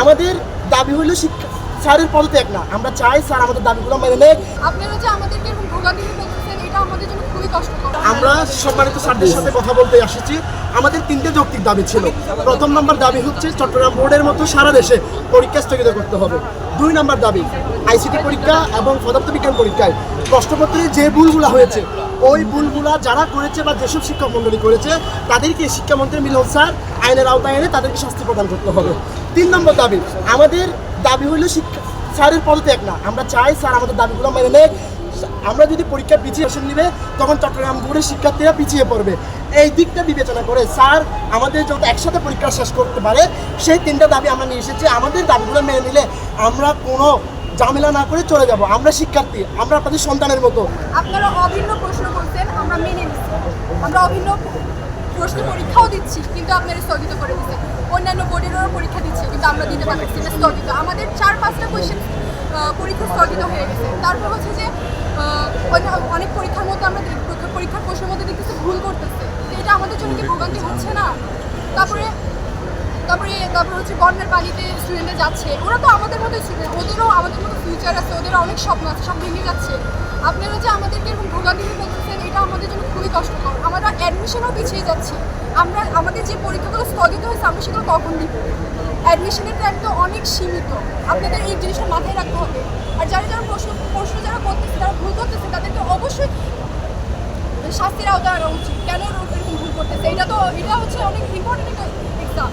আমাদের দাবি হলো শিক্ষা স্যারের পদত্যাগ না। আমরা চাই স্যার আমাদের দাবিগুলো মেনে নেয়। আপনারা যে আমাদেরকে এরকম ভোগান্তি করতেছেন, এটা আমাদের জন্য খুবই কষ্টকর। আমরা সম্মানিত স্যারদের সাথে কথা বলতে আসছি। আমাদের তিনটে যৌক্তিক দাবি ছিল। প্রথম নম্বর দাবি হচ্ছে চট্টগ্রাম বোর্ডের মতো সারা দেশে পরীক্ষা স্থগিত করতে হবে। 2 নম্বর দাবি, আইসিটি পরীক্ষা এবং পদার্থবিজ্ঞান পরীক্ষায় প্রশ্নপত্রে যে ভুলগুলো হয়েছে, ওই ভুলগুলা যারা করেছে বা যেসব শিক্ষক মণ্ডলী করেছে তাদেরকে শিক্ষামন্ত্রী মিলন স্যার আইনের আওতায় এনে তাদেরকে শাস্তি প্রদান করতে হবে। 3 নম্বর দাবি, আমাদের দাবি হলো শিক্ষা স্যারের পদত্যাগ না। আমরা চাই স্যার আমাদের দাবিগুলো মেনে নেয়। আমরা যদি পরীক্ষা পিছিয়ে নিবে তখন চট্টগ্রাম বোর্ডের শিক্ষার্থীরা পিছিয়ে পড়বে। এই দিকটা বিবেচনা করে স্যার আমাদের যত একসাথে পরীক্ষা শেষ করতে পারে সেই 3টা দাবি আমরা নিয়ে এসেছি। আমাদের দাবিগুলো মেনে নিলে আমরা কোনো ঝামেলা না করে চলে যাব। আমরা শিক্ষার্থী, আমরা আপনাদের সন্তানের মতো। আপনারা অভিন্ন প্রশ্ন করতেন, আমরা মেনে নিচ্ছি। আমরা অভিন্ন প্রশ্ন পরীক্ষাও দিচ্ছি, কিন্তু আপনারা স্থগিত করে দিচ্ছেন। অন্যান্য বোর্ডেরও পরীক্ষা দিচ্ছে, কিন্তু আমরা দিতে পারছি না, স্থগিত। আমাদের 4-5টা কোয়েশ্চেন পরীক্ষা স্থগিত হয়ে গেছে। তারপর হচ্ছে যে অনেক পরীক্ষার মধ্যে আমরা পরীক্ষার প্রশ্নের মধ্যে দেখতেছি ভুল করতেছে। তো এটা আমাদের জন্য কি ভোগান্তি হচ্ছে না? তারপরে হচ্ছে বন্যার পানিতে স্টুডেন্টরা যাচ্ছে, ওরা তো আমাদের মতো স্টুডেন্ট, ওদেরও আমাদের মতো ফিউচার আছে, ওদেরও অনেক স্বপ্ন আছে, সব ভেঙে যাচ্ছে। আপনারা যে আমাদেরকে এরকম ভোগান্তি করতেছেন, এটা আমাদের জন্য খুবই কষ্টকর। আমরা অ্যাডমিশনও পিছিয়ে যাচ্ছি। আমাদের যে পরীক্ষাগুলো স্থগিত হয়েছে, আমরা সেগুলো কখন দিব? অ্যাডমিশনের টাইম তো অনেক সীমিত। আপনাদের এই জিনিসটা মাথায় রাখতে হবে। আর যারা প্রশ্ন যারা করতেছে, তারা ভুল করতেছে, তাদেরকে অবশ্যই শাস্তির আওতায় আনা উচিত। কেন এরকম ভুল করতেছে? এটা হচ্ছে অনেক ইম্পর্টেন্ট একটা এক্সাম।